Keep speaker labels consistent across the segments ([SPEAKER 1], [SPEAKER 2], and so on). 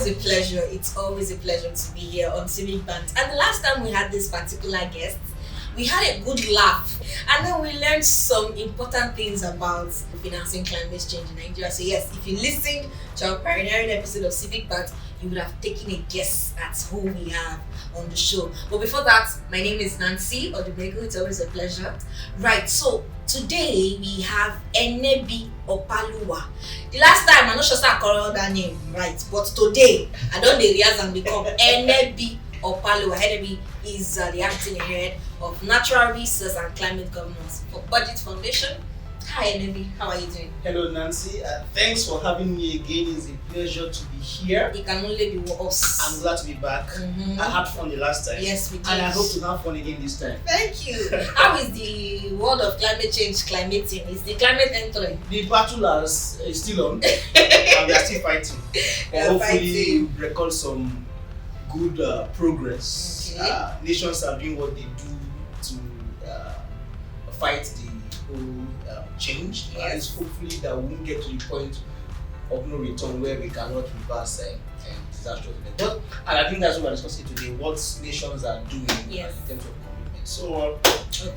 [SPEAKER 1] a pleasure. It's always a pleasure to be here on Civic Band. And the last time we had this particular guest, we had a good laugh, and then we learned some important things about financing climate change in Nigeria. So yes, if you listened to our pioneering episode of Civic Band, you would have taken a guess at who we have on the show. But before that, my name is Nancy Odubego. It's always a pleasure. Right, so today we have Enebi Opaluwa. The last time, I'm not sure I called that name right, but today I don't realize and become Enebi Opaluwa. Enebi is the acting head of Natural Resource and Climate Governance for Budget Foundation. Hi Enebi, how are you doing?
[SPEAKER 2] Hello Nancy, thanks for having me again. It's a pleasure to be here.
[SPEAKER 1] It can only be us.
[SPEAKER 2] I'm glad to be back. I had fun the last time.
[SPEAKER 1] Yes, we did.
[SPEAKER 2] And I hope to have fun again this time.
[SPEAKER 1] Thank you. How is the world of climate change climating? Is the climate entering?
[SPEAKER 2] The battle is still on and we are still fighting. But hopefully record some good progress.
[SPEAKER 1] Okay.
[SPEAKER 2] Nations are doing what they do to fight the whole change.
[SPEAKER 1] Yes.
[SPEAKER 2] And it's hopefully that we won't get to the point of no return where we cannot reverse disastrous events. But and I think that's what we're discussing today, what nations are doing in terms of commitment. So
[SPEAKER 1] okay.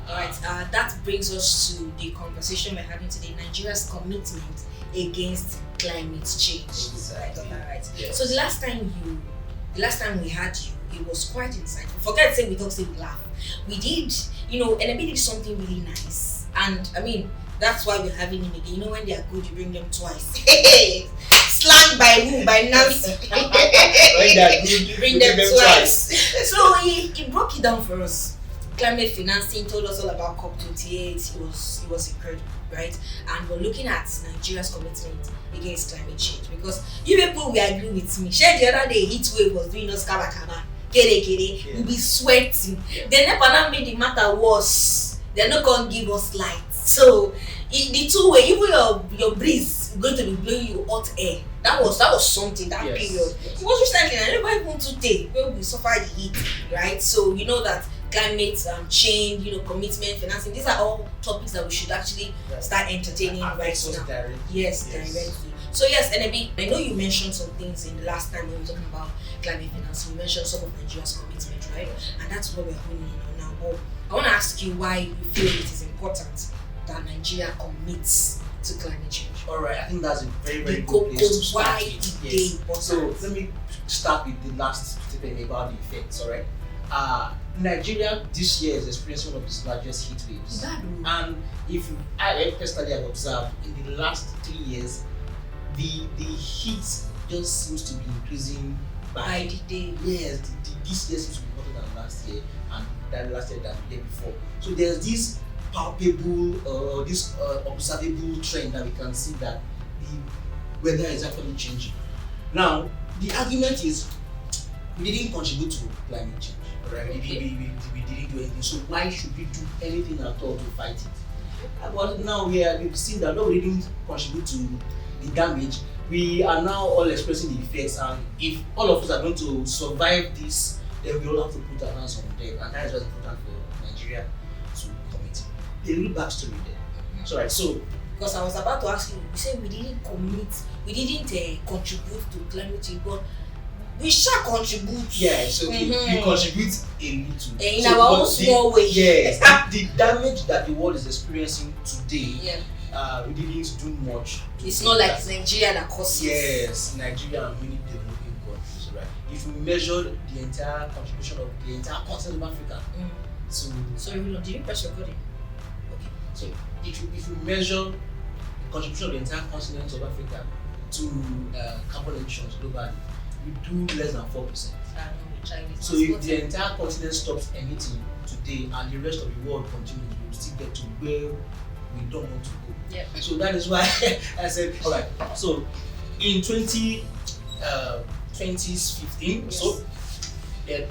[SPEAKER 1] Alright, that brings us to the conversation we're having today, Nigeria's commitment against climate change.
[SPEAKER 2] Exactly.
[SPEAKER 1] Right.
[SPEAKER 2] Yes.
[SPEAKER 1] So the last time we had you, it was quite insightful. Forget saying we talk, say we laugh. We did, Enebi did something really nice. And I mean, that's why we're having him again. When they are good, you bring them twice. Slang by who? By Nancy.
[SPEAKER 2] when they are good,
[SPEAKER 1] you bring them twice. So he broke it down for us. Climate financing, told us all about COP28. It was incredible, right? And we're looking at Nigeria's commitment against climate change, because you people will agree with me. Share the other day, heat wave was doing us kaba. We'll be sweating.
[SPEAKER 2] Yeah.
[SPEAKER 1] The NEPA now made the matter worse. They're not going to give us light. So the two way, even your breeze is going to be blowing you hot air. That was something, that
[SPEAKER 2] Yes.
[SPEAKER 1] period.
[SPEAKER 2] Yes.
[SPEAKER 1] It was recently, I never even today when we suffer the heat, right? So you know that climate change, commitment, financing, these are all topics that we should actually start entertaining right now.
[SPEAKER 2] Directly.
[SPEAKER 1] Yes, directly. So yes, Enebi, I know you mentioned some things in the last time when we were talking about climate financing. You mentioned some of Nigeria's commitment, right? And that's what we're honing in on now. But I want to ask you why you feel it is important that Nigeria commits to climate change.
[SPEAKER 2] All right, I think that's a very, very
[SPEAKER 1] The
[SPEAKER 2] good place to start
[SPEAKER 1] why
[SPEAKER 2] with.
[SPEAKER 1] it
[SPEAKER 2] Yes.
[SPEAKER 1] important.
[SPEAKER 2] So let me start with the last statement about the effects. All right, Nigeria this year is experiencing one of its largest heat waves. And I personally have observed in the last 3 years, the heat just seems to be increasing
[SPEAKER 1] by the day.
[SPEAKER 2] Yes, this year seems to be hotter than last year, and than last year than the year before. So there's this palpable this observable trend that we can see that the weather is actually changing. Now, the argument is we didn't contribute to climate change, right?
[SPEAKER 1] Okay.
[SPEAKER 2] We didn't do anything. So why should we do anything at all to fight it? But now we've seen that no, we didn't contribute to the damage. We are now all expressing the effects, and if all of us are going to survive this, then we all have to put our hands on them, and that is what's important for Nigeria to commit. A little backstory there. So, right, so
[SPEAKER 1] because I was about to ask you, you said we didn't commit, we didn't contribute to climate change, but we shall contribute.
[SPEAKER 2] yes, okay, we contribute a little
[SPEAKER 1] in our own small way.
[SPEAKER 2] Yes, the damage that the world is experiencing today, we didn't do much.
[SPEAKER 1] It's not like it's Nigeria that causes.
[SPEAKER 2] Yes, Nigeria and many developing countries, right? If we measure the entire contribution of the entire continent of Africa,
[SPEAKER 1] Sorry, did you press recording?
[SPEAKER 2] Okay, so if you measure the contribution of the entire continent of Africa to carbon emissions globally, we do less than 4%. So if the entire continent stops emitting today and the rest of the world continues, we will still get to where we don't want to go.
[SPEAKER 1] Yep.
[SPEAKER 2] So that is why I said, all right. So in 2015,
[SPEAKER 1] yes.
[SPEAKER 2] so the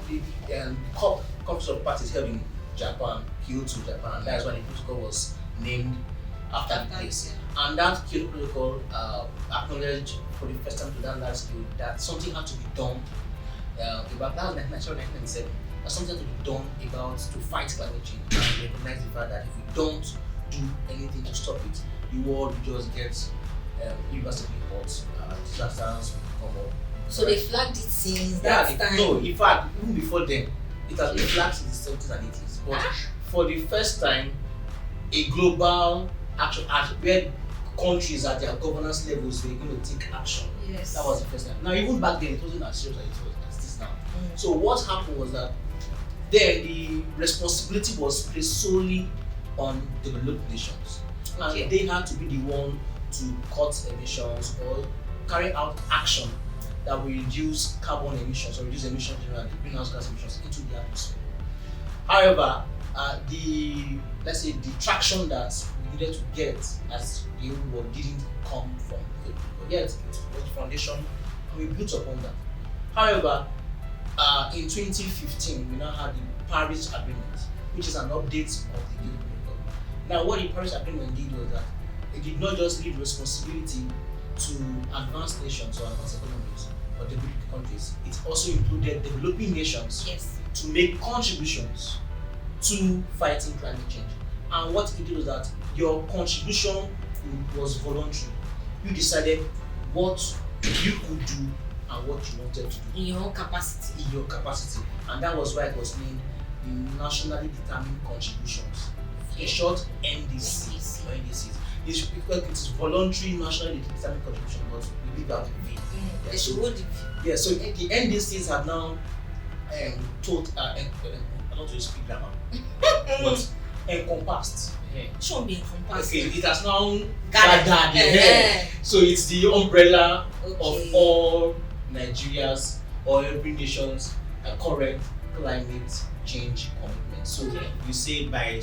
[SPEAKER 2] COP Conference of Parties held in Japan, Kyoto, Japan. That is why the protocol was named after the place.
[SPEAKER 1] Yeah.
[SPEAKER 2] And that Kyoto protocol acknowledged for the first time to that large scale that something had to be done about that was 1997. That something had to be done about to fight climate change and recognize the fact that if we don't do anything to stop it, the world will just get irreversibly hot, disasters will come up,
[SPEAKER 1] So they flagged it since
[SPEAKER 2] Yeah,
[SPEAKER 1] that time.
[SPEAKER 2] no, in fact, even before then, it has been flagged since the 70s and 80s. But for the first time, a global action where countries at their governance levels were going to take action.
[SPEAKER 1] Yes.
[SPEAKER 2] That was the first time. Now, even back then, it wasn't as serious as it is now. So what happened was that there the responsibility was placed solely on developed nations, and they had to be the one to cut emissions or carry out action that will reduce carbon emissions or reduce emissions generally, greenhouse gas emissions into the atmosphere. However, let's say the traction that we needed to get as the whole world didn't come from it. But yet it was the foundation and we built upon that. However, in 2015 we now had the Paris Agreement, which is an update of the Kyoto Protocol. Now what the Paris Agreement did was that it did not just leave responsibility to advanced nations or advanced economies or developed countries, it also included developing nations to make contributions to fighting climate change. And what it did was that your contribution was voluntary. You decided what you could do and what you wanted to do.
[SPEAKER 1] In your own capacity.
[SPEAKER 2] In your capacity. And that was why it was named the Nationally Determined Contributions. In short, NDC. Or NDCs. It's because it is voluntary nationally determined contribution, but we leave out the V.
[SPEAKER 1] They should hold the V.
[SPEAKER 2] Yeah, so the NDCs have now told I don't want to speak grammar, but encompassed.
[SPEAKER 1] Show me encompassed.
[SPEAKER 2] Okay, it has now gathered. So it's the umbrella of all Nigeria's or every nation's current climate change commitments. So you say by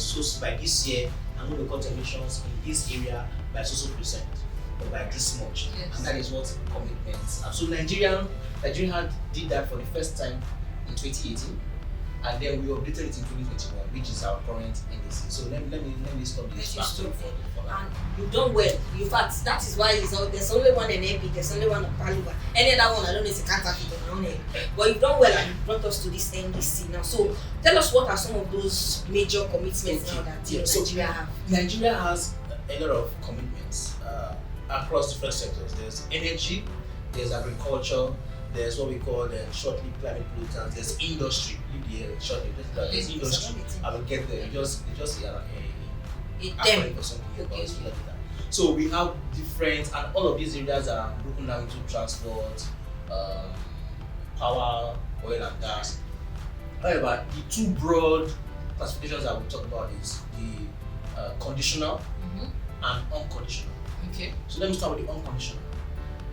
[SPEAKER 2] this year, I'm going to cut emissions in this area by so percent or by this much, and that is what commitments are. So Nigeria did that for the first time in 2018, and then we updated it in 2021, which is our current NDC. So let me stop this.
[SPEAKER 1] And you've done well. In fact, that is why there's only one in AP, there's only one in Paluba. Any other one, I don't know, it's a counterfeit on my own. But you've done well and you brought us to this NDC now. So tell us, what are some of those major commitments now that Nigeria have?
[SPEAKER 2] Nigeria has a lot of commitments across different sectors. There's energy, there's agriculture, there's what we call the short-lived climate pollutants, there's industry, there's industry. I will get there. Just acronym for something. So we have different, and all of these areas are broken down into transport, power, oil and gas. However, the two broad classifications that we talk about is the conditional and unconditional.
[SPEAKER 1] Okay.
[SPEAKER 2] So let me start with the unconditional.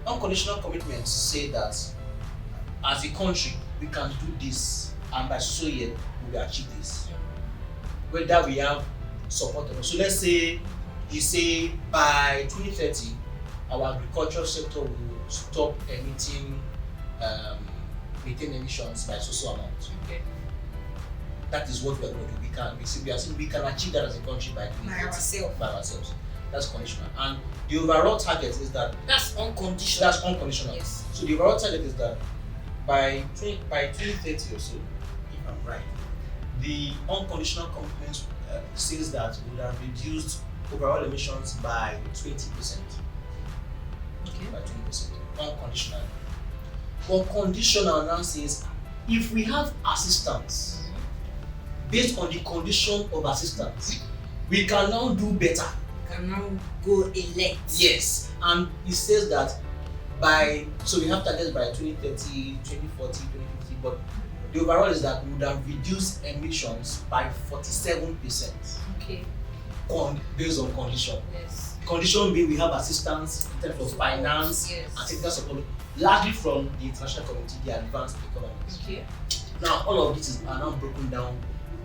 [SPEAKER 2] Unconditional commitments say that as a country we can do this, and by so year we will achieve this. Whether we have support or not. So let's say you say by 2030 our agricultural sector will stop emitting methane emissions by so amount.
[SPEAKER 1] Okay.
[SPEAKER 2] That is what we are going to do. We can achieve that as a country by 2030 by ourselves. That's conditional. And the overall target is that
[SPEAKER 1] that's unconditional.
[SPEAKER 2] That's unconditional.
[SPEAKER 1] Yes.
[SPEAKER 2] So the overall target is that by 2030 or so, if I'm right, the unconditional commitment says that we would have reduced overall emissions by 20%.
[SPEAKER 1] Okay.
[SPEAKER 2] By 20%. Unconditional. But conditional now says if we have assistance, based on the condition of assistance, we can now do better.
[SPEAKER 1] Can now go elect.
[SPEAKER 2] Yes, and it says that so we have targets by 2030, 2040, 2050, but the overall is that we would have reduced emissions by 47%.
[SPEAKER 1] Okay.
[SPEAKER 2] Based on condition.
[SPEAKER 1] Yes.
[SPEAKER 2] Condition being we have assistance in terms of finance and technical support, largely from the international community, the advanced economies.
[SPEAKER 1] Okay.
[SPEAKER 2] Now all of this are now broken down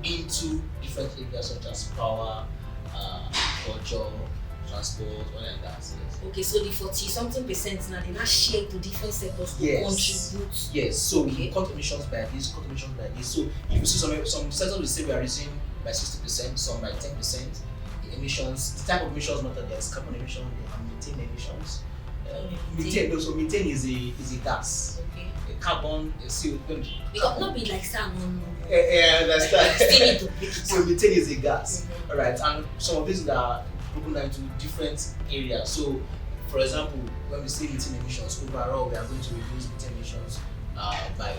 [SPEAKER 2] into different areas such as power, agriculture, transport, oil and gas. Yes.
[SPEAKER 1] Okay, so the 40-something% now they now share to different sectors to contribute.
[SPEAKER 2] Yes, so we cut emissions by this, cut emissions by this. So if you see some sectors will say we are reducing by 60%, some by 10%. The emissions, the type of emissions matter. There's carbon emission and methane emissions. Methane is a gas.
[SPEAKER 1] Okay.
[SPEAKER 2] A carbon, a CO2.
[SPEAKER 1] Because not be like salmon.
[SPEAKER 2] Yeah, that's that.
[SPEAKER 1] Still need to break it
[SPEAKER 2] So
[SPEAKER 1] down.
[SPEAKER 2] methane is a gas, alright, and some of these are broken down into different areas. So, for example, when we say methane emissions, overall we are going to reduce methane emissions by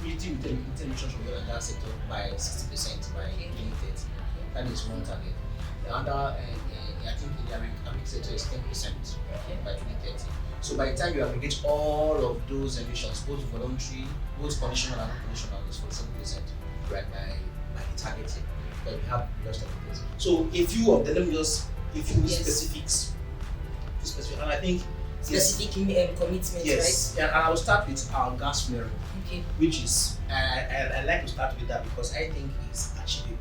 [SPEAKER 2] methane emissions from the oil and gas sector by 60% by 2030. That is one target. The other, I think in the agricultural sector is 10% by 2030. So by the time you aggregate all of those emissions, both voluntary, both conditional and unconditional, is 47% right by the target here. But we have just targets. So a few of them, let me just a few specifics. And I think
[SPEAKER 1] specific commitments,
[SPEAKER 2] yes, right? Yeah, and I will start with our gas flaring, which is I like to start with that because I think it's achievable,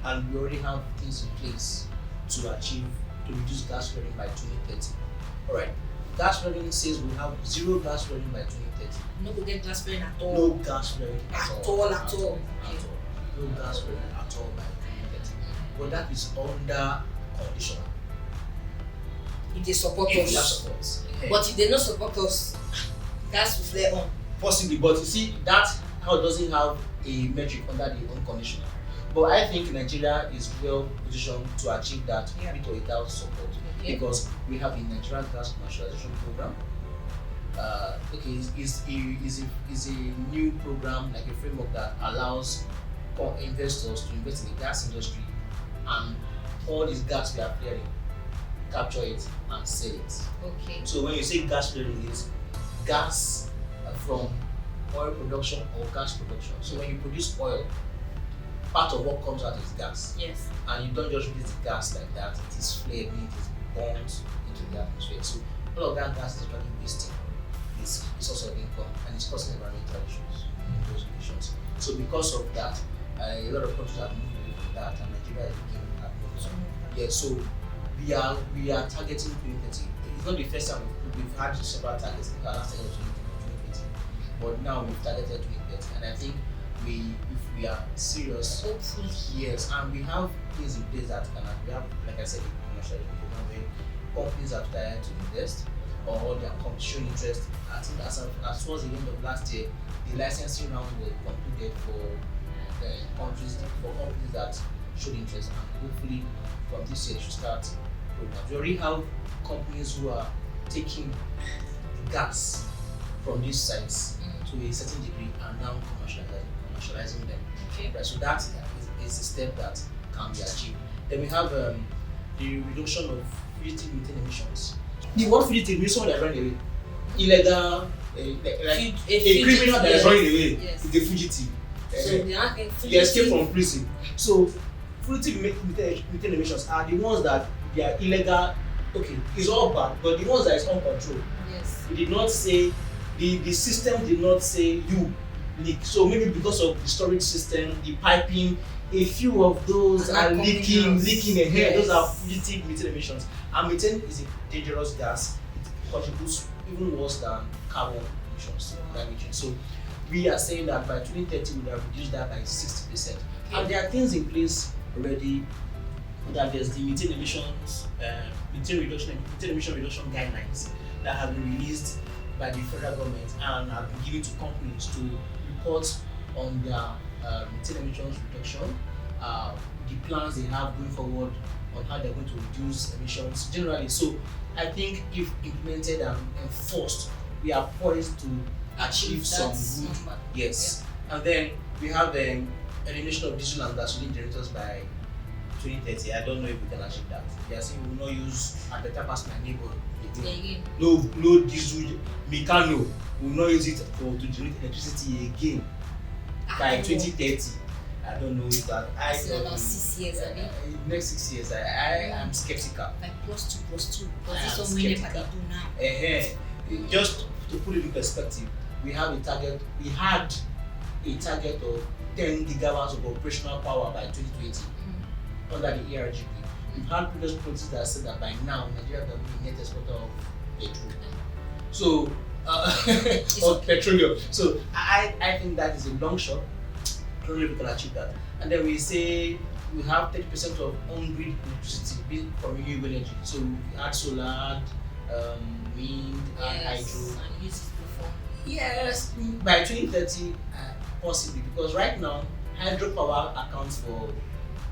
[SPEAKER 2] and we already have things in place to reduce gas flaring by 2030. All right, gas flaring says we have zero gas flaring by 2030.
[SPEAKER 1] No, we get gas flaring at all.
[SPEAKER 2] No gas flaring
[SPEAKER 1] at all.
[SPEAKER 2] No gas flaring at all by 2030. But that is under conditional.
[SPEAKER 1] If they support us. But if they don't support us, gas will flare on.
[SPEAKER 2] Possibly, but you see, that how doesn't have a metric under the unconditional. But I think Nigeria is well positioned to achieve that with or without support because we have the Nigerian gas commercialization program. Is a new program, like a framework that allows investors to invest in the gas industry and all this gas we are flaring, capture it and sell it. So when you say gas flaring, is gas from oil production or gas production. So when you produce oil, part of what comes out is gas.
[SPEAKER 1] Yes.
[SPEAKER 2] And you don't just release the gas like that. It is flared, it is burned into the atmosphere. So all of that gas is actually wasting its source of income and it's causing environmental issues in those emissions. So because of that, a lot of countries have moved away from that, and Nigeria is beginning to move. Yeah. So we are targeting 2030. It's not the first time we've had several targets. I think our last target was 2020, but now we've targeted 2030, and I think if we are serious,
[SPEAKER 1] hopefully,
[SPEAKER 2] yes, and we have things in place that we have, like I said, a commercial program where companies are trying to invest or they are showing interest. I think as towards the end of last year, the licensing round was concluded for companies that showed interest, and hopefully from this year should start programs. We already have companies who are taking gas from these sites to a certain degree and now commercializing them. Right, so that is a step that can be achieved. Then we have the reduction of fugitive methane emissions. The word fugitive means someone that ran away. Illegal, a criminal that is running away is a fugitive.
[SPEAKER 1] So
[SPEAKER 2] they escape from prison. So fugitive methane emissions are the ones that they are illegal. Okay, it's all bad, but the ones that is uncontrolled.
[SPEAKER 1] Yes.
[SPEAKER 2] It did not say the system did not say you leak. So maybe because of the storage system, the piping, a few of those are leaking ahead. Yes. Those are fugitive methane emissions. And methane is a dangerous gas. It contributes even worse than carbon emissions. So we are saying that by 2030 we will reduce that by 60%. And there are things in place already. That there's the methane emission reduction guidelines that have been released by the federal government and have been given to companies to report on their methane emissions reduction, the plans they have going forward on how they're going to reduce emissions generally. So I think if implemented and enforced, we are poised to achieve some good. Yes. Yeah. And then we have the elimination of diesel and gasoline generators by 2030. I don't know if we can achieve that. They are saying we will not use, I better pass my neighbor again. No diesel, mechano, we will not use it to generate electricity again by 2030. I don't know if that.
[SPEAKER 1] About 6 years,
[SPEAKER 2] next 6 years, I am skeptical.
[SPEAKER 1] Like plus two. Because this is what we never do now.
[SPEAKER 2] Just to put it in perspective, we had a target of 10 gigawatts of operational power by 2020 under the ERGP. We've had previous projects that said that by now Nigeria will be a net exporter of petrol. So, of petroleum. So I think that is a long shot. I don't know if we can achieve that. And then we say we have 30% of on-grid electricity from renewable energy. So we add solar, wind, and hydro.
[SPEAKER 1] And use it before.
[SPEAKER 2] Yes, by 2030, possibly, because right now hydropower accounts for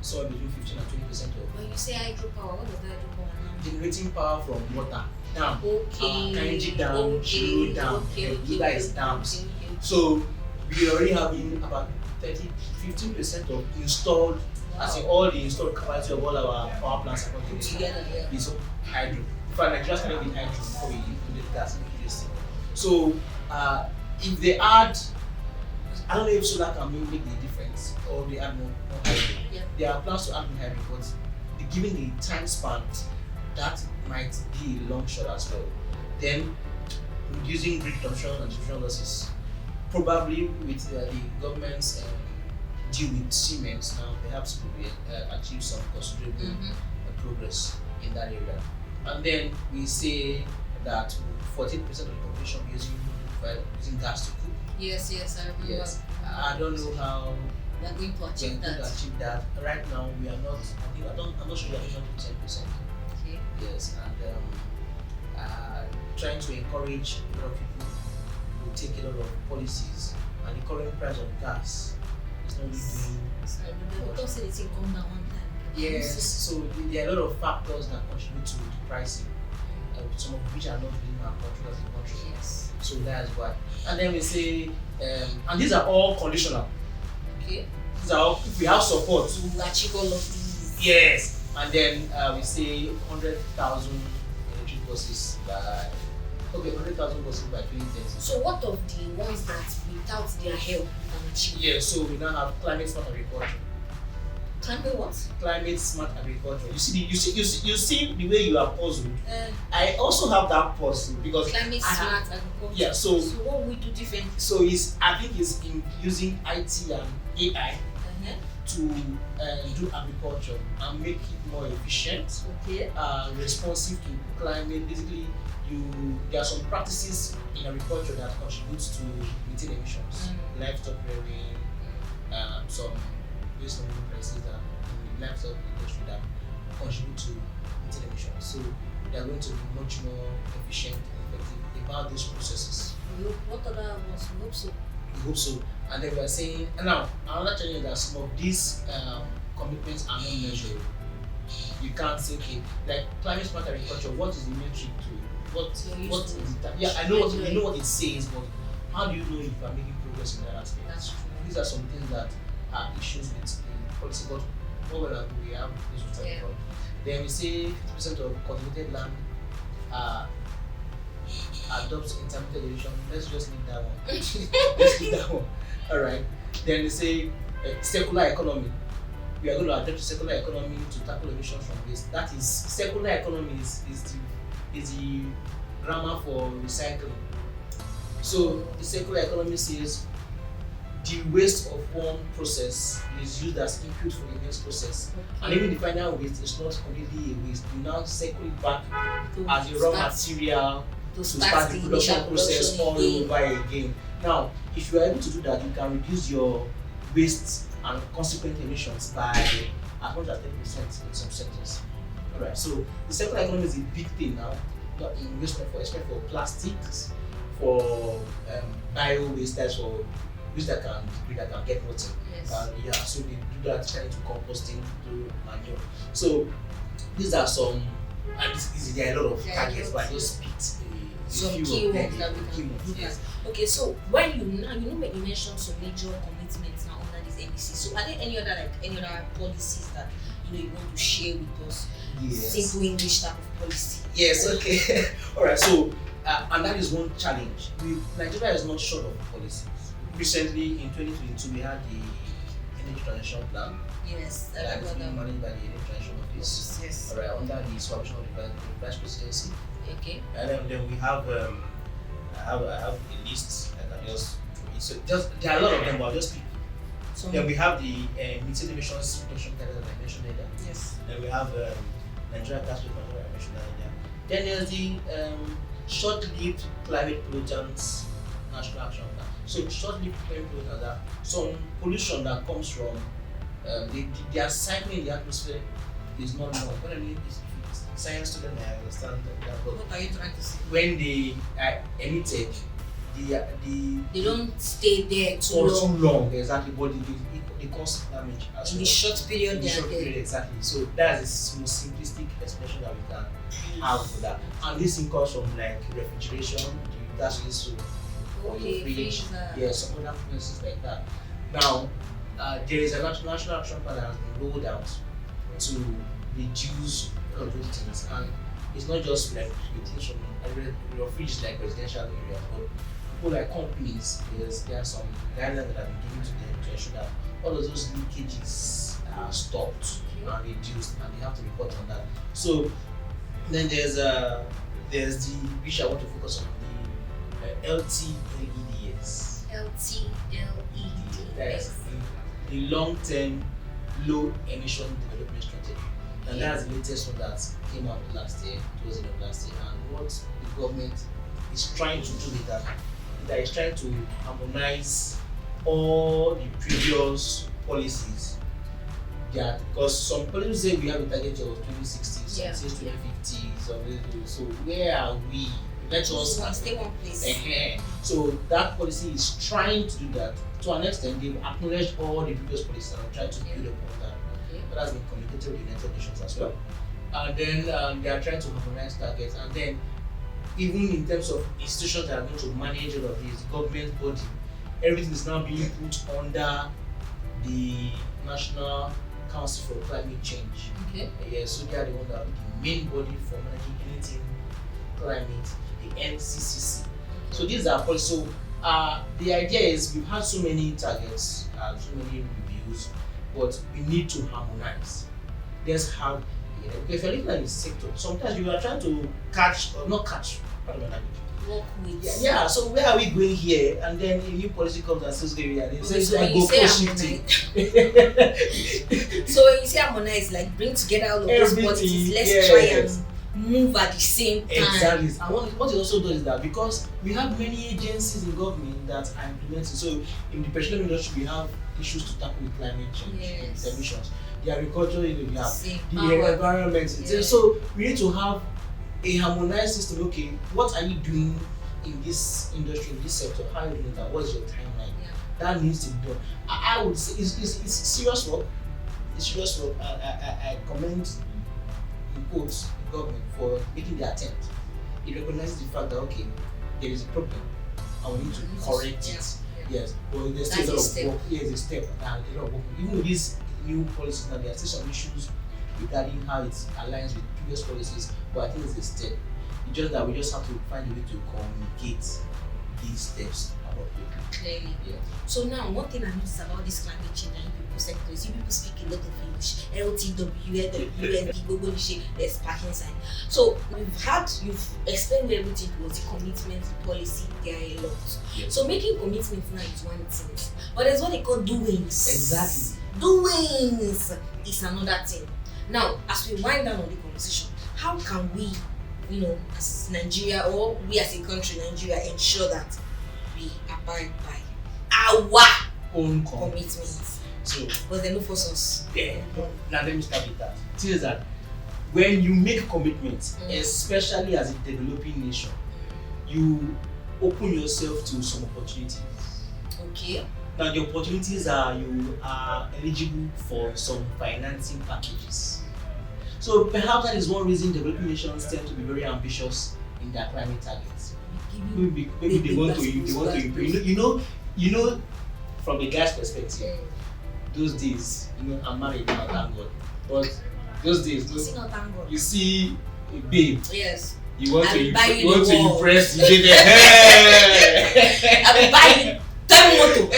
[SPEAKER 2] somewhere between 15 and 20% of
[SPEAKER 1] When you say hydropower, what does the hydropower now?
[SPEAKER 2] generating power from water, dam.
[SPEAKER 1] Okay.
[SPEAKER 2] Kainji Dam, Shiro Dam, Buga is dams. So we already having about 15% of installed, as in all the installed capacity of all our power plants are
[SPEAKER 1] Put together, yeah.
[SPEAKER 2] is hydro. In fact, Nigeria started with hydro before we included gas and electricity. So if they add, I don't know if solar can make the difference or they add more hydro.
[SPEAKER 1] Yeah.
[SPEAKER 2] There are plans to add more hydro, but given the time span, that might be a long shot as well. Then reducing grid control and distribution losses, probably with the government's deal with Siemens now, perhaps we will achieve some considerable progress in that area. And then we say that 14% of the population using gas to cook.
[SPEAKER 1] Yes, I remember.
[SPEAKER 2] Yes, I don't know how
[SPEAKER 1] we are going to achieve
[SPEAKER 2] that. Right now, we are not. I'm not sure we are even to 10%.
[SPEAKER 1] Okay.
[SPEAKER 2] Yes, and trying to encourage a lot of people to take a lot of policies, and the current price of gas is not really doing.
[SPEAKER 1] So the doctor said it will come down one time.
[SPEAKER 2] Yes, so there are a lot of factors that contribute to the pricing, some of which are not within our control as a country.
[SPEAKER 1] Yes.
[SPEAKER 2] So that's why. And then we say, and these are all conditional.
[SPEAKER 1] Okay.
[SPEAKER 2] These are all, if we have support.
[SPEAKER 1] We will achieve all of these.
[SPEAKER 2] Yes. And then we say 100,000 electric buses by 100,000 buses by 2030.
[SPEAKER 1] So what of the ones that without their help we can achieve?
[SPEAKER 2] Yeah, so we now have climate smart agriculture.
[SPEAKER 1] Climate what?
[SPEAKER 2] Climate smart agriculture. You see the way you are puzzled. I also have that puzzle because
[SPEAKER 1] climate smart agriculture.
[SPEAKER 2] Yeah, so
[SPEAKER 1] what will we do differently?
[SPEAKER 2] So I think it's in using IT and AI to do agriculture and make it more efficient, responsive to climate. Basically, there are some practices in agriculture that contributes to methane emissions, livestock rearing, some based on the prices that in the livestock industry that contribute to methane emissions. So they are going to be much more efficient and effective about these processes.
[SPEAKER 1] What other ones? We hope so.
[SPEAKER 2] We hope so. And then we are saying, and now another challenge is that some of these commitments are not measurable. You can't say, okay, like climate smart agriculture, what is the metric to it? What is it? Yeah, I know what it says, but how do you know if you are making progress in that aspect?
[SPEAKER 1] That's true.
[SPEAKER 2] These are some things that are issues with the policy, but overall we have this to talk about. Then we say 50% of cultivated land adopts intermittent irrigation. Let's just leave that one. Let's leave that one. Alright. Then we say circular economy. We are going to adapt to circular economy to tackle emissions from waste. That is, circular economy is the grammar for recycling. So the circular economy says the waste of one process is used as input for the next process. And even the final waste is not completely a waste. You now circle it back as a raw material to start the production process all over again. Now, if you are able to do that, you can reduce your waste and consequent emissions by as much as 10% in some sectors. Alright, so the circular economy is a big thing now. In waste especially for plastics, for bio waste, that's for waste that can get rotten.
[SPEAKER 1] Yes.
[SPEAKER 2] So they do that kind of composting, do manure. So these are some, and there are a lot of targets, but I just picked
[SPEAKER 1] some keywords that we can look at. Okay, so when you mentioned some major commitments now under this NDC. So are there any other policies that you want to share with us?
[SPEAKER 2] Yes.
[SPEAKER 1] Simple English type of policy.
[SPEAKER 2] Yes. Okay. All right. So and that is one challenge. Nigeria is not short of policies. Recently, in 2022, we had the Energy Transition Plan.
[SPEAKER 1] Yes,
[SPEAKER 2] that is being managed by the Energy Transition Office.
[SPEAKER 1] Yes.
[SPEAKER 2] All right, under the supervision of the Vice Presidency.
[SPEAKER 1] Okay.
[SPEAKER 2] And then we have I have a list I can just so there are a lot of them, but I'll just pick. So then we have the methane emissions reduction target that I mentioned earlier.
[SPEAKER 1] Yes.
[SPEAKER 2] Then we have Nigeria gas refinery I mentioned earlier. Then there's the short-lived climate pollutants national action plan. So short-lived climate pollutants are some pollution that comes from their cycle in the atmosphere is not known. What I mean is, science student, I understand that.
[SPEAKER 1] What are you trying to say?
[SPEAKER 2] When they are emitted,
[SPEAKER 1] They don't stay there
[SPEAKER 2] for too long, exactly, but they cause damage as
[SPEAKER 1] in
[SPEAKER 2] well.
[SPEAKER 1] the short period
[SPEAKER 2] In the
[SPEAKER 1] they are
[SPEAKER 2] short
[SPEAKER 1] there.
[SPEAKER 2] period, exactly. So that's the most simplistic expression that we can have for that. And this thing comes from like refrigeration, that's used for your fridge, some other places like that. Now, there is a national action plan that has been rolled out to reduce all of those things, and it's not just like things from your fridge is like residential area, but people like companies, there are some guidelines that have been given to them to ensure that all of those leakages are stopped and reduced, and they have to report on that. So then there's the which I want to focus on, the LTLEDs.
[SPEAKER 1] LTLED.
[SPEAKER 2] That's the long-term low emission development strategy. And that's the latest one that came out last year, towards the end of last year. And what the government is trying to do with that is trying to harmonize all the previous policies. Yeah, because some policies say we have a target of 2060, some say 2050, so where are we? Let us
[SPEAKER 1] stay one place.
[SPEAKER 2] So that policy is trying to do that. To an extent, they've acknowledged all the previous policies and tried to build upon that. That has been communicated with the United Nations as well. And then they are trying to harmonize targets. And then even in terms of institutions that are going to manage all of this, the government body, everything is now being put under the National Council for Climate Change. So they are the one that are the main body for managing anything climate, the NCCC. So these are also the idea is we've had so many targets, so many reviews, but we need to harmonize. Let's have, if you're looking at the sector, sometimes you are trying to catch or not catch, pardon my language. Yeah, so where are we going here? And then a new policy comes and says, and says, I go for shifting.
[SPEAKER 1] So when you say harmonize, like bring together all of those policies, let's try and move at the same time.
[SPEAKER 2] Exactly. And what it also does is that because we have many agencies in government that are implementing, so in the petroleum industry we have issues to tackle with climate change, emissions. The agriculture, we have the environment. So we need to have a harmonized system. Okay, what are you doing in this industry, in this sector? How are you doing that? What is your timeline? That needs to be done. I would say it's serious work. It's serious work. I commend in quotes the government for making the attempt. It recognizes the fact that okay, there is a problem and we need to correct it. Yes, but there's still a lot of work. Yes, a step and a lot of work. Even with these new policies now, there are still some issues regarding how it aligns with previous policies, but I think it's a step. It's just that we just have to find a way to communicate these steps about people.
[SPEAKER 1] Clearly. So now, one thing I noticed about this climate change and people sector is you people speak a lot of English. LTW, WSB, there's parking sign. So you've explained everything was the commitment, the policy, there are a lot. So making commitments now is one thing, but there's what they call doings.
[SPEAKER 2] Exactly.
[SPEAKER 1] Doings is another thing. Now, as we wind down on the conversation, how can we, as Nigeria or we as a country, Nigeria, ensure that we abide by our
[SPEAKER 2] own
[SPEAKER 1] commitments?
[SPEAKER 2] So,
[SPEAKER 1] but they no force us.
[SPEAKER 2] Now let me start with that. The thing is that when you make commitments, especially as a developing nation, you open yourself to some opportunities.
[SPEAKER 1] Okay.
[SPEAKER 2] Now the opportunities are you are eligible for some financing packages. So perhaps that is one reason developing nations tend to be very ambitious in their climate targets. Maybe they want to improve. You know, from the guy's perspective, those days, I'm married now, thank God. But those days, you see a babe.
[SPEAKER 1] Yes.
[SPEAKER 2] You want to impress. You get there.
[SPEAKER 1] I'll be buying 10 moto.
[SPEAKER 2] In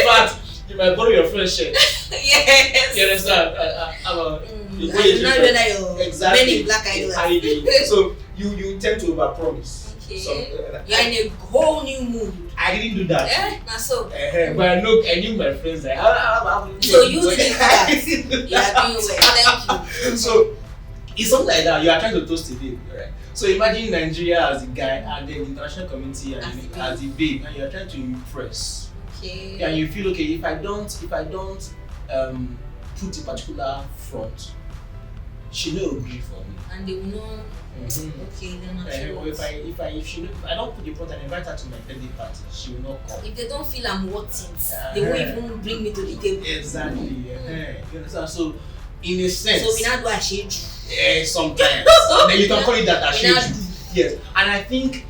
[SPEAKER 2] fact, you might borrow your friend's shirt.
[SPEAKER 1] Yes.
[SPEAKER 2] You understand?
[SPEAKER 1] Exactly. Many black eyes.
[SPEAKER 2] So you tend to overpromise.
[SPEAKER 1] Okay. You're in a whole new mood.
[SPEAKER 2] I didn't do that.
[SPEAKER 1] Not so.
[SPEAKER 2] But I knew my friends like.
[SPEAKER 1] So you did that. You are doing well. Thank you.
[SPEAKER 2] So it's something like that. You are trying to toast a babe, right? So imagine Nigeria as the guy and then the international community as the babe, and you are trying to impress.
[SPEAKER 1] Okay.
[SPEAKER 2] And you feel okay if I don't put a particular front, she no agree for me.
[SPEAKER 1] And they will know.
[SPEAKER 2] Mm-hmm.
[SPEAKER 1] Okay, they're not
[SPEAKER 2] Or
[SPEAKER 1] sure.
[SPEAKER 2] if I don't put the pot and invite her to my birthday party, she will not come.
[SPEAKER 1] If they don't feel I'm worth it, they won't even bring me to the table.
[SPEAKER 2] Exactly. You understand? So, in a sense.
[SPEAKER 1] So we now do a shade.
[SPEAKER 2] Sometimes. Then you can call it that a shade. Yes, and I think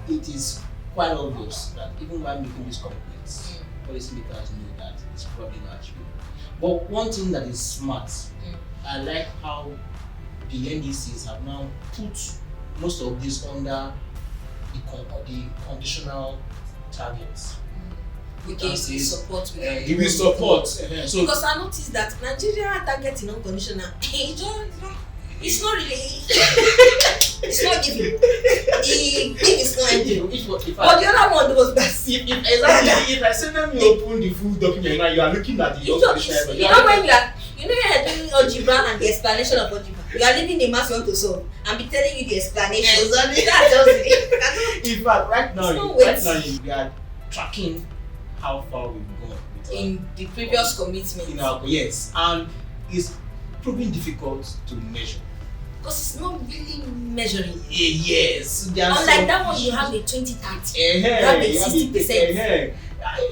[SPEAKER 2] it is quite obvious that even while making these commitments, policymakers know that it's probably not achievable. But one thing that is smart, I like how the NDCs have now put most of this under the conditional targets.
[SPEAKER 1] We give support.
[SPEAKER 2] Give you support. So
[SPEAKER 1] because I noticed that Nigeria targeting unconditional, it's not really. It's not giving. The thing is climbing. But the other one was that.
[SPEAKER 2] If I send them you open the full document now, you are looking at the unconditional.
[SPEAKER 1] You know when you are doing algebra and the explanation of algebra. You are leaving the math one to solve and be telling you the explanation.
[SPEAKER 2] Exactly.
[SPEAKER 1] That's just it.
[SPEAKER 2] In fact, right now we are tracking how far we've gone
[SPEAKER 1] in the previous commitment.
[SPEAKER 2] Yes, and it's proving difficult to measure.
[SPEAKER 1] Because it's not really measuring.
[SPEAKER 2] Yes.
[SPEAKER 1] Unlike that one, you have a 20-30. You have a 60%.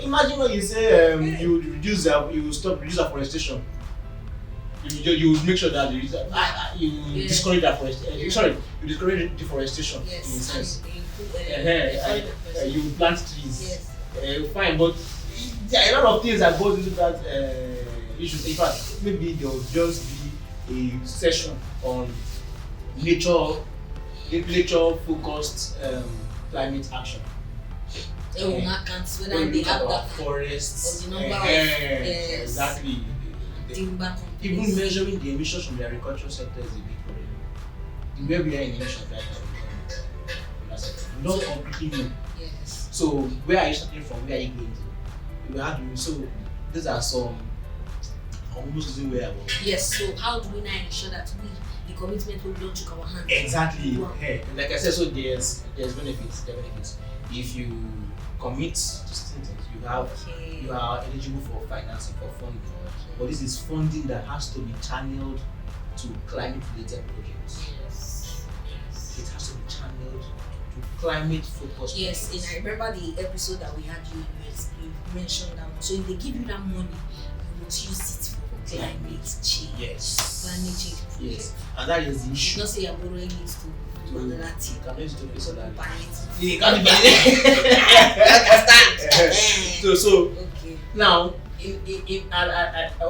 [SPEAKER 2] Imagine when you say you stop reduce afforestation. You make sure that you discourage afforestation. You discourage deforestation.
[SPEAKER 1] Yes.
[SPEAKER 2] In a sense.
[SPEAKER 1] You
[SPEAKER 2] plant trees.
[SPEAKER 1] Yes.
[SPEAKER 2] Fine, but there are a lot of things that goes into that issue. In fact, maybe there will just be a session on nature focused climate action.
[SPEAKER 1] They not count whether they have that
[SPEAKER 2] forests
[SPEAKER 1] or the number of
[SPEAKER 2] exactly.
[SPEAKER 1] timber
[SPEAKER 2] Even measuring the emissions from the agricultural sector is a big problem. The way we are in emissions right now, we don't completely know.
[SPEAKER 1] Yes.
[SPEAKER 2] So where are you starting from? Where are you going to? So these are some almost using where I was.
[SPEAKER 1] Yes. So how do we now ensure that the commitment will don't took our hands?
[SPEAKER 2] Exactly. Like I said, so there's benefits. There are benefits. If you commit to certain things, you are eligible for financing, for funding. But this is funding that has to be channeled to climate-related projects.
[SPEAKER 1] Yes.
[SPEAKER 2] It has to be channeled to climate-focused projects.
[SPEAKER 1] Yes, and I remember the episode that we had. You mentioned that. So if they give you that money, you must use it for climate change.
[SPEAKER 2] Yes.
[SPEAKER 1] Climate change projects.
[SPEAKER 2] Yes, and that is the issue.
[SPEAKER 1] Not say you're borrowing it to another team.
[SPEAKER 2] You can use it to pay salary.
[SPEAKER 1] You
[SPEAKER 2] can't So
[SPEAKER 1] okay.
[SPEAKER 2] Now,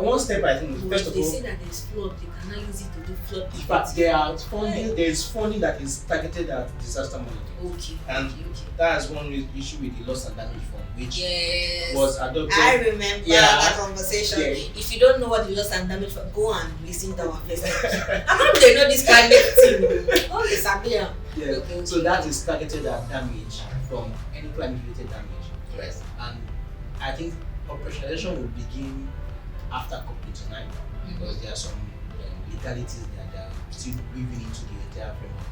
[SPEAKER 2] one step I think first of all,
[SPEAKER 1] they say that there's flood, they cannot use it to do flood.
[SPEAKER 2] In fact, there's funding that is targeted at disaster monitoring.
[SPEAKER 1] Okay.
[SPEAKER 2] And that's one issue with the loss and damage fund, which
[SPEAKER 1] yes.
[SPEAKER 2] was adopted.
[SPEAKER 1] I remember that conversation.
[SPEAKER 2] Yeah.
[SPEAKER 1] If you don't know what the loss and damage fund, go and listen to our first episode. I don't they know this climate thing. Oh, it's a yeah.
[SPEAKER 2] Okay. So that is targeted at damage from any climate-related damage.
[SPEAKER 1] Yes.
[SPEAKER 2] And I think operationalization will begin after COP29 because there are some legalities that are still weaving into the entire framework.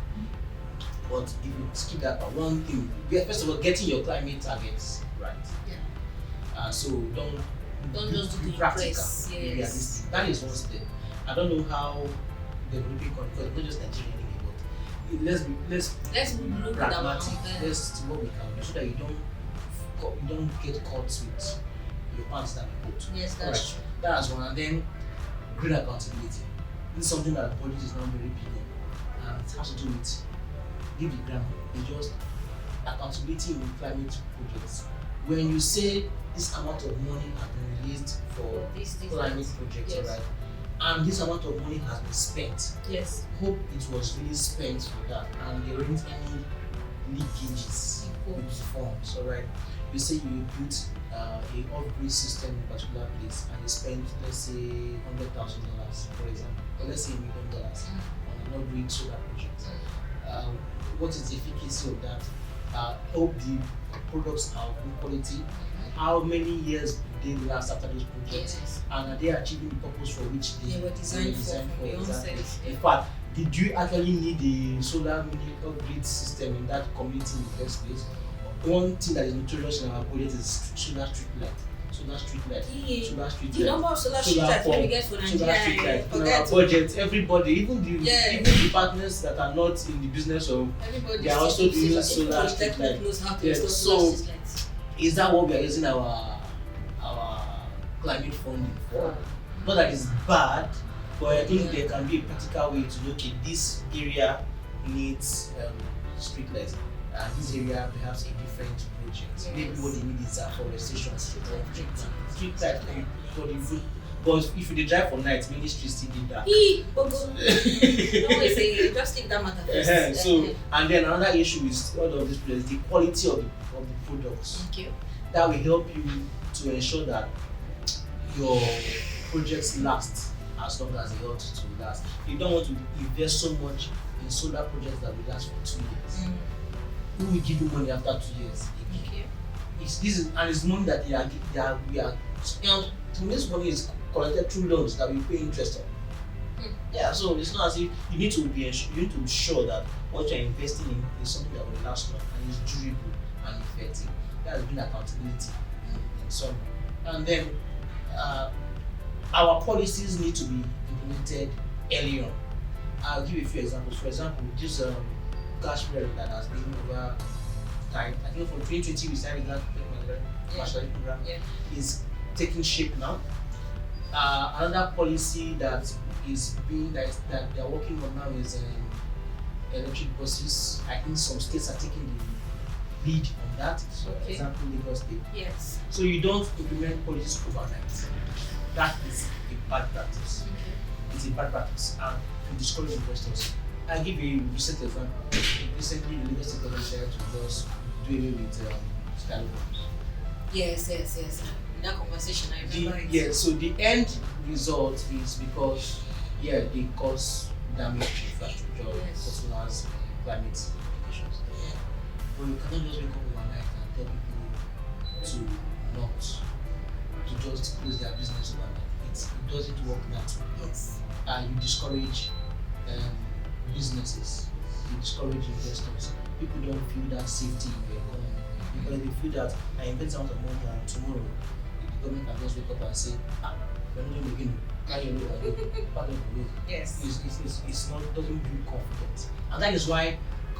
[SPEAKER 2] But if you skip that part, one thing, first of all, getting your climate targets right.
[SPEAKER 1] Yeah.
[SPEAKER 2] So don't
[SPEAKER 1] just do
[SPEAKER 2] practical.
[SPEAKER 1] Yes.
[SPEAKER 2] Realistic. That is one step. I don't know how developing countries, not just Nigeria anymore, but let's
[SPEAKER 1] look
[SPEAKER 2] pragmatic. Let's see what we can do so that you don't get caught with your pants down the boat.
[SPEAKER 1] Yes, that's true.
[SPEAKER 2] That's one. And then great accountability. This is something that bodies is not very big on. And it has to do with give the ground. It's just accountability in climate projects. When you say this amount of money has been released for
[SPEAKER 1] this
[SPEAKER 2] climate projects,
[SPEAKER 1] yes.
[SPEAKER 2] right? And this amount of money has been spent.
[SPEAKER 1] Yes.
[SPEAKER 2] Hope it was really spent for that, and there weren't any leakages with funds. So, right? You say you built a off-grid system in a particular place, and you spent, let's say, $100,000, for example, or let's say $1 million on an off-grid solar project. What is the efficacy of that? Hope the products are of good quality. How many years do they last after those projects?
[SPEAKER 1] Yes.
[SPEAKER 2] And are they achieving the purpose for which they
[SPEAKER 1] were designed for?
[SPEAKER 2] Exactly. In fact, did you actually need a solar mini grid system in that community in the first place? One thing that is notorious in our project is solar street light. solar street light,
[SPEAKER 1] The
[SPEAKER 2] solar street
[SPEAKER 1] the
[SPEAKER 2] light,
[SPEAKER 1] number of solar street lights we get for
[SPEAKER 2] solar street
[SPEAKER 1] Nigeria,
[SPEAKER 2] light. In
[SPEAKER 1] forget
[SPEAKER 2] our
[SPEAKER 1] it.
[SPEAKER 2] budget, everybody, even the
[SPEAKER 1] Yeah.
[SPEAKER 2] even departments that are not in the business of,
[SPEAKER 1] Everybody
[SPEAKER 2] they are also doing solar
[SPEAKER 1] everybody
[SPEAKER 2] street
[SPEAKER 1] technically
[SPEAKER 2] light.
[SPEAKER 1] knows how to
[SPEAKER 2] Yeah,
[SPEAKER 1] install
[SPEAKER 2] so-
[SPEAKER 1] solar street lights.
[SPEAKER 2] is that what we are using our climate funding for? Not that it's bad, but I think there can be a practical way to look at this area needs street lights, and this area perhaps a different project. Maybe what they need is afforestation, street light for the good. But if you dey drive for night, many streets still need that.
[SPEAKER 1] Don't always say just leave that matter first.
[SPEAKER 2] So, and then another issue is all of this place, the quality of the products.
[SPEAKER 1] Okay.
[SPEAKER 2] That will help you to ensure that your projects last as long as they ought to last. You don't want to invest so much in solar projects that will last for 2 years. Who will give you money after 2 years?
[SPEAKER 1] Okay.
[SPEAKER 2] It's money that we are to me, this money is collected through loans that we pay interest on. Yeah, so it's not as if you need to be sure that what you're investing in is something that will last long and is durable and effective. That's been accountability in some. And then our policies need to be implemented early on. I'll give you a few examples. For example, this cash program that has been over time, I think from 2020 we started the cash program is taking shape now. Another policy that is being that they are working on now is electric buses. I think some states are taking the lead on that. So, for example, Lagos State.
[SPEAKER 1] Yes.
[SPEAKER 2] So you don't implement policies overnight. That is a bad practice. It's a bad practice, and to discourage investors. I'll give a recent example. Recently, the Lagos State government decided to just do away with skylines.
[SPEAKER 1] Yes. In that conversation, I remember it.
[SPEAKER 2] Yeah, so the end result is because they cause damage to infrastructure, customers, climate implications. But you cannot just wake up overnight and tell people to just close their business overnight. It doesn't work that way.
[SPEAKER 1] Yes.
[SPEAKER 2] You discourage businesses, you discourage investors. People don't feel that safety in the economy because they feel that I invest out of money and tomorrow the government can just wake up and say, we're not doing again. Carry on part of the way.
[SPEAKER 1] Yes.
[SPEAKER 2] It's not, doesn't build confidence. And that is why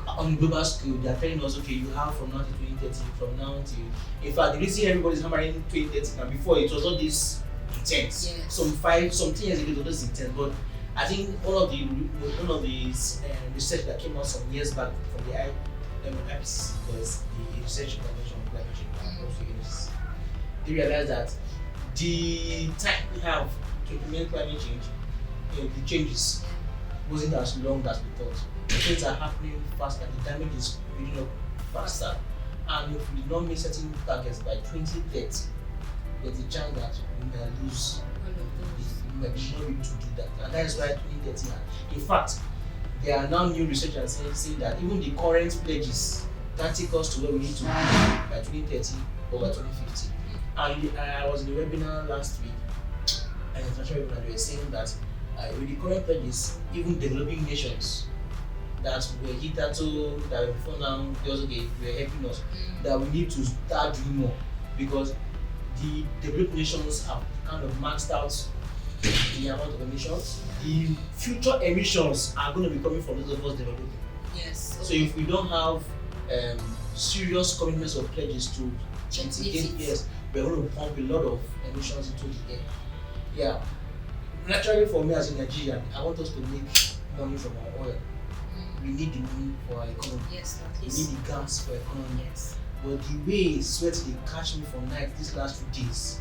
[SPEAKER 2] on global scale they are telling us, okay, you have from now to 2030, from now till, in fact the reason everybody's hammering 2030 now, before it was not this intense.
[SPEAKER 1] Yes.
[SPEAKER 2] Some 10 years ago it was this intense, but I think one of the research that came out some years back from the IPCC was the Research Convention on Climate Change and also UNFCCC. They realized that the time we have to implement climate change, the changes wasn't as long as we thought. Things are happening faster, the damage is building up faster, and if we do not meet certain targets by 2030, there's a chance that we may lose. We may not be able to do that, and that is why 2030. In fact, there are now new researchers saying that even the current pledges can take us to where we need to be by 2030 or by 2050. And I was in a webinar last week, an international webinar. They were saying that with the current pledges, even developing nations that were hitherto that were before now, they also were helping us. That we need to start doing more because the developed nations have kind of maxed out the amount of emissions. The future emissions are going to be coming from those of us developing.
[SPEAKER 1] Yes.
[SPEAKER 2] So if we don't have serious commitments or pledges to mitigate, we're going to pump a lot of emissions into the air. Yeah. Naturally, for me as a Nigerian, I want us to make money from our oil. We need the money for our economy.
[SPEAKER 1] Yes, at
[SPEAKER 2] We
[SPEAKER 1] least.
[SPEAKER 2] need the gas for economy.
[SPEAKER 1] Yes.
[SPEAKER 2] But the way sweat they catch me for night these last 2 days.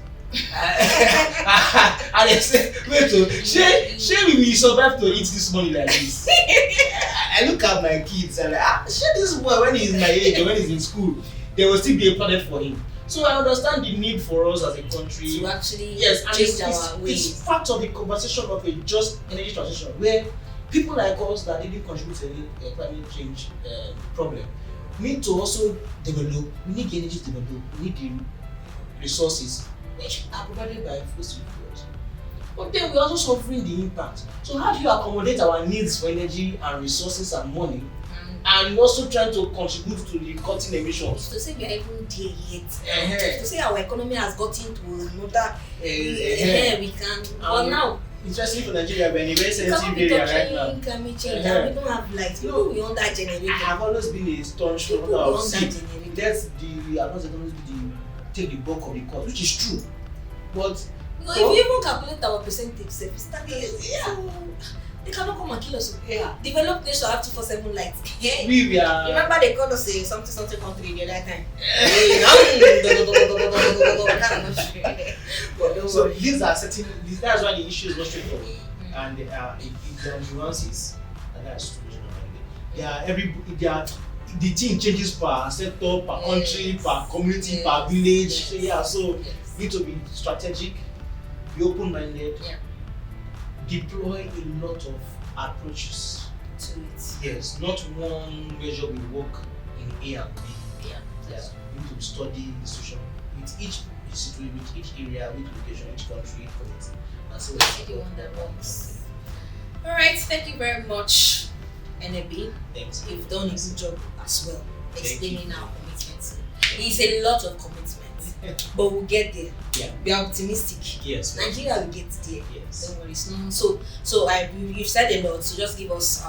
[SPEAKER 2] And they say, wait, shey we will survive to eat this money like this. I look at my kids and shey this boy when he's my age or when he's in school, there will still be a planet for him. So I understand the need for us as a country
[SPEAKER 1] To actually
[SPEAKER 2] and
[SPEAKER 1] change our ways.
[SPEAKER 2] it's part of the conversation of a just energy transition where people like us that didn't contribute to any climate change problem need to also develop. We need the energy to develop. We need the resources which are provided by fossil fuels. But then we're also suffering the impact. So how do you accommodate our needs for energy and resources and money and also trying to contribute to the cutting emissions.
[SPEAKER 1] To say we are even there yet. To say our economy has gotten to another we can. But now,
[SPEAKER 2] interesting for Nigeria, we're in a very sensitive
[SPEAKER 1] we
[SPEAKER 2] area right now.
[SPEAKER 1] Climate change, and we don't have lights. People will under generator.
[SPEAKER 2] I have always been a staunch
[SPEAKER 1] People
[SPEAKER 2] supporter
[SPEAKER 1] will
[SPEAKER 2] of
[SPEAKER 1] under
[SPEAKER 2] see.
[SPEAKER 1] generator.
[SPEAKER 2] That's the advance economy take the bulk of the cost, which is true. But
[SPEAKER 1] if you even calculate our percentage, it's that
[SPEAKER 2] yeah.
[SPEAKER 1] They cannot come and kill us.
[SPEAKER 2] Yeah.
[SPEAKER 1] Developed nation have 247 lights.
[SPEAKER 2] We are.
[SPEAKER 1] Remember they called us a something country the other time.
[SPEAKER 2] So these are certain. That's why the issue is not straightforward, and there are nuances, and that's true. They are the thing changes per sector, per country, per community, per village. So yeah, so need to be strategic, be open-minded. Deploy a lot of approaches
[SPEAKER 1] to it.
[SPEAKER 2] Yes, not one measure will work in A and B. Yes. We need to study the situation with each situation, with each area, with location, each country, each community, and see what's
[SPEAKER 1] the one that works. Alright, thank you very much, NAB.
[SPEAKER 2] Thanks.
[SPEAKER 1] You've done a good job as well explaining our commitments. It's a lot of commitments, but we'll get there.
[SPEAKER 2] Yeah.
[SPEAKER 1] We are optimistic.
[SPEAKER 2] Yes.
[SPEAKER 1] Nigeria will get there.
[SPEAKER 2] Yes.
[SPEAKER 1] Don't worry. You've said a lot. So just give us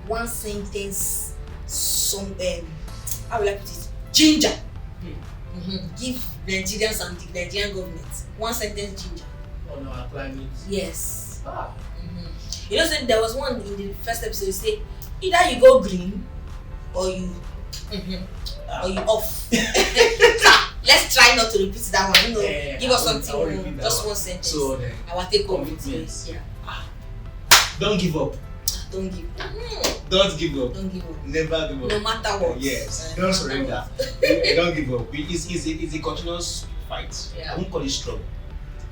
[SPEAKER 1] one sentence. How will I put it? Ginger. Give Nigerians and the Nigerian government one sentence ginger.
[SPEAKER 2] On our climate.
[SPEAKER 1] Yes.
[SPEAKER 2] Ah.
[SPEAKER 1] You know, so there was one in the first episode. You say either you go green or you off. Let's try not to repeat that one. Give us something, just one sentence. So our take home commitments.
[SPEAKER 2] Don't give up.
[SPEAKER 1] Don't give up.
[SPEAKER 2] Don't give up.
[SPEAKER 1] Don't give up.
[SPEAKER 2] Never give up.
[SPEAKER 1] No matter what.
[SPEAKER 2] Yes. Don't surrender. Don't give up. It's a continuous fight. I won't call it struggle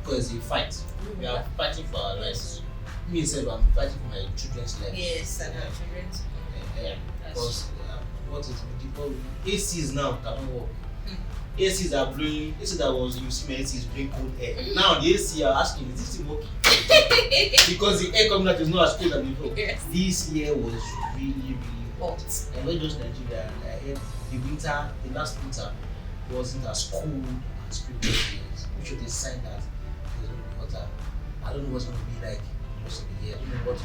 [SPEAKER 2] because it's a fight. We are fighting for our lives. Me myself, I'm fighting for my children's lives.
[SPEAKER 1] Yes, and our children's.
[SPEAKER 2] Because what is the ACs now cannot work. ACs are blowing. AC that was used, AC is blowing cold air. Now the AC are asking, is this still working? Because the air coming out is not as cold as before. This year was really hot. And not just Nigeria. I heard the last winter wasn't as cold as previous years, which was a sign that it's going to be hotter. I don't know what's going to be like the rest of the year. I don't know how much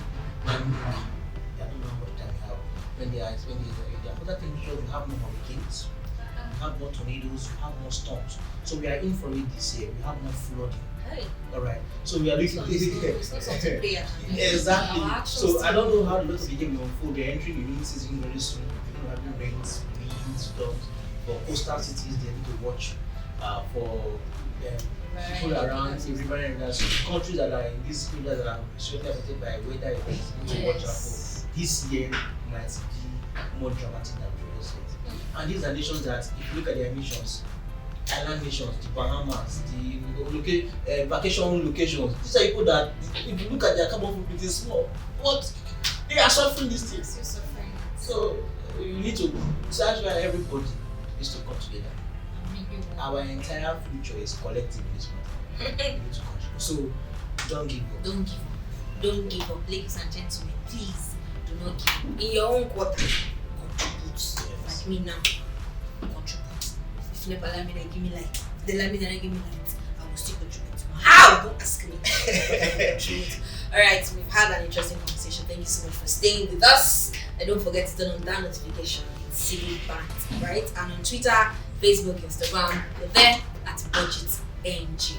[SPEAKER 2] time we have. When there are hotter temperatures, we have more hurricanes. We have more tornadoes, we have more storms. So we are in for it this year. We have more flooding.
[SPEAKER 1] Hey.
[SPEAKER 2] Alright. So we are looking at
[SPEAKER 1] it.
[SPEAKER 2] Exactly. So I don't know how the rest of the game will unfold. We are entering the rainy season very soon. We're going to have rains, wind, storms. For coastal cities, they need to watch for people around the river areas. Countries that are in these areas that are seriously affected by weather events, need to watch out for. This year might be more dramatic than previous years. And these are nations that, if you look at their emissions, island nations, the Bahamas, the vacation locations, these are people that, if you look at their carbon footprint, is small. But they are suffering these things. So you need to, so that's why everybody needs to come together. Our entire future is collective in this matter. We need to contribute. So don't give up.
[SPEAKER 1] Don't give up. Don't give up, ladies and gentlemen. Please do not give up. In your own quarter, contribute. Like me now, contribute. If never let me, then give me light. If they let me, then give me light. I will still contribute. How? Don't ask me. Alright, we've had an interesting conversation. Thank you so much for staying with us. And don't forget to turn on that notification. It's Civic Band, right? And on Twitter, Facebook, Instagram, we're there at BudgetNG.